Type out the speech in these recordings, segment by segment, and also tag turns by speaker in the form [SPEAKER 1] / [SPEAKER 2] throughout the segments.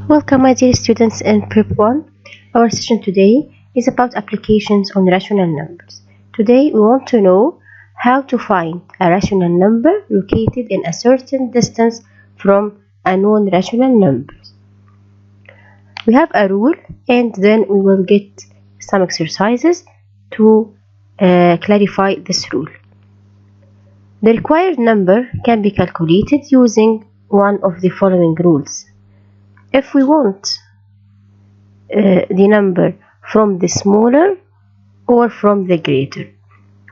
[SPEAKER 1] Welcome, my dear students in Prep 1. Our session today is about applications on rational numbers. Today we want to know how to find a rational number located in a certain distance from a non-rational number. We have a rule and then we will get some exercises to clarify this rule. The required number can be calculated using one of the following rules. If we want the number from the smaller or from the greater.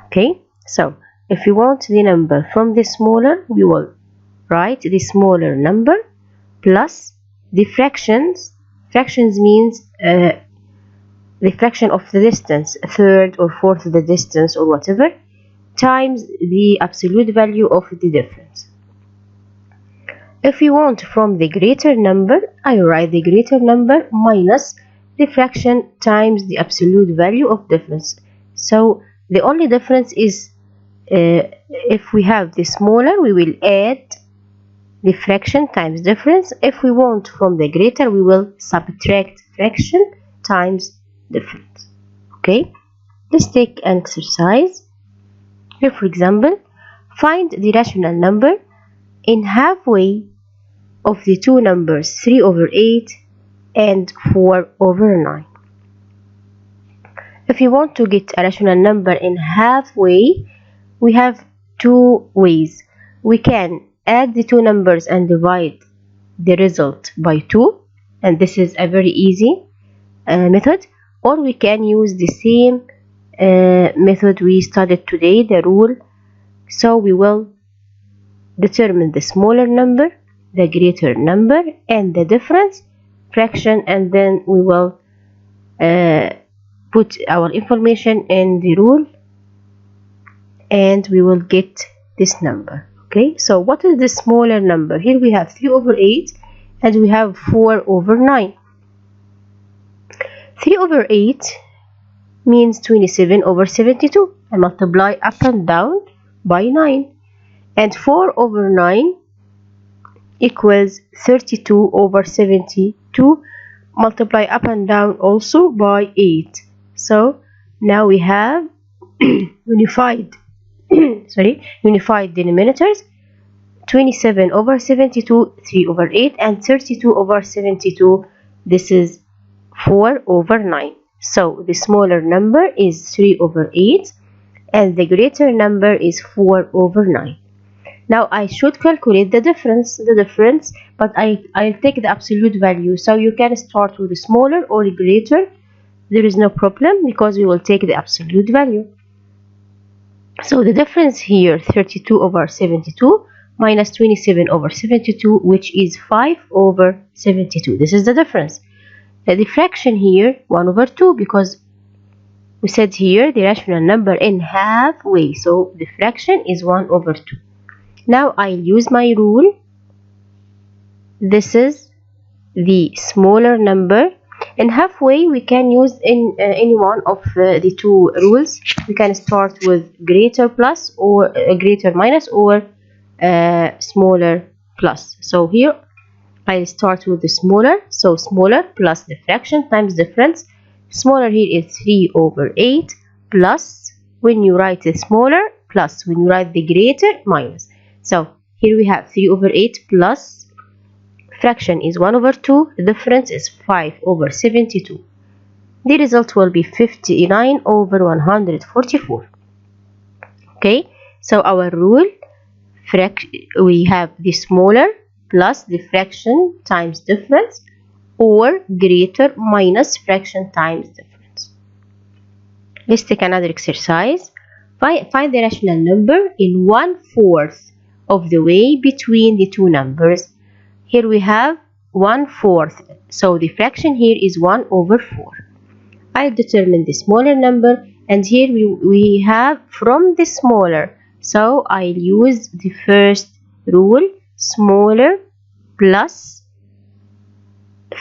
[SPEAKER 1] Okay, so if we want the number from the smaller, we will write the smaller number plus the fractions. Fractions means the fraction of the distance, a third or fourth of the distance or whatever, times the absolute value of the difference. If we want from the greater number, I write the greater number minus the fraction times the absolute value of difference. So the only difference is if we have the smaller, we will add the fraction times difference. If we want from the greater, we will subtract fraction times difference. Okay, let's take an exercise. Here, for example, find the rational number in halfway of the two numbers 3/8 and 4/9. If you want to get a rational number in halfway, we have two ways. We can add the two numbers and divide the result by 2, and this is a very easy method, or we can use the same method we studied today, the rule. So we will determine the smaller number, the greater number, and the difference fraction, and then we will put our information in the rule and we will get this number. Okay, so what is the smaller number? Here we have 3/8 and we have 4/9. 3/8 means 27/72. I multiply up and down by 9, and 4/9 equals 32/72, multiply up and down also by 8. So now we have unified denominators, 27/72, 3/8, and 32/72. This is 4/9. So the smaller number is 3/8 and the greater number is 4/9. Now I should calculate the difference, but I'll take the absolute value. So you can start with the smaller or greater. There is no problem because we will take the absolute value. So the difference here, 32/72 minus 27/72, which is 5/72. This is the difference. The fraction here, 1/2, because we said here the rational number in halfway. So the fraction is 1/2. Now I'll use my rule. This is the smaller number. In halfway, we can use in any one of the two rules. We can start with greater plus or greater minus, or smaller plus. So here I'll start with the smaller. So smaller plus the fraction times difference. Smaller here is 3/8 plus, when you write the smaller, plus when you write the greater, minus. So here we have 3/8 plus fraction is 1/2, the difference is 5/72. The result will be 59/144. Okay, so our rule, we have the smaller plus the fraction times difference, or greater minus fraction times difference. Let's take another exercise. Find the rational number in 1/4 of the way between the two numbers. Here we have 1/4, so the fraction here is 1/4. I'll determine the smaller number, and here we have from the smaller, so I'll use the first rule, smaller plus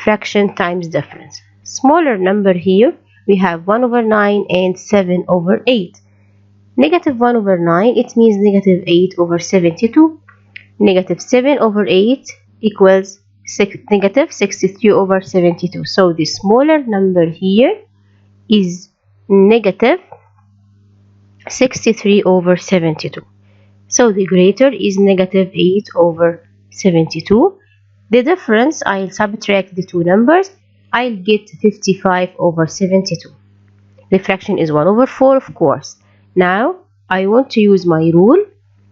[SPEAKER 1] fraction times difference. Smaller number here we have 1/9 and 7/8. Negative 1/9, it means negative 8/72. Negative 7/8 equals negative 63 over 72. So the smaller number here is negative 63 over 72. So the greater is negative 8 over 72. The difference, I'll subtract the two numbers. I'll get 55 over 72. The fraction is 1 over 4, of course. Now, I want to use my rule,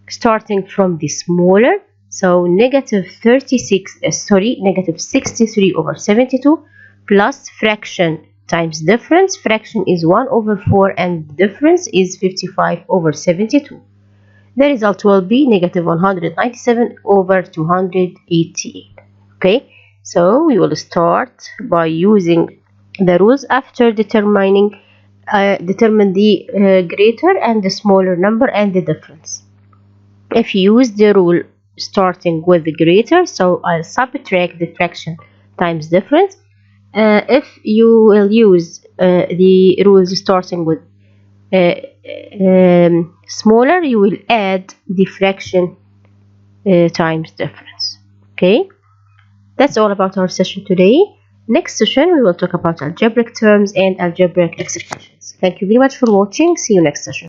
[SPEAKER 1] starting from the smaller. So, negative 63 over 72 plus fraction times difference. Fraction is 1 over 4 and the difference is 55 over 72. The result will be negative 197 over 288. Okay, so we will start by using the rules after determine the greater and the smaller number and the difference. If you use the rule starting with the greater, so I'll subtract the fraction times difference. If you will use the rules starting with smaller, you will add the fraction times difference. Okay, that's all about our session today. Next session we will talk about algebraic terms and algebraic expressions. Thank you very much for watching. See you next session.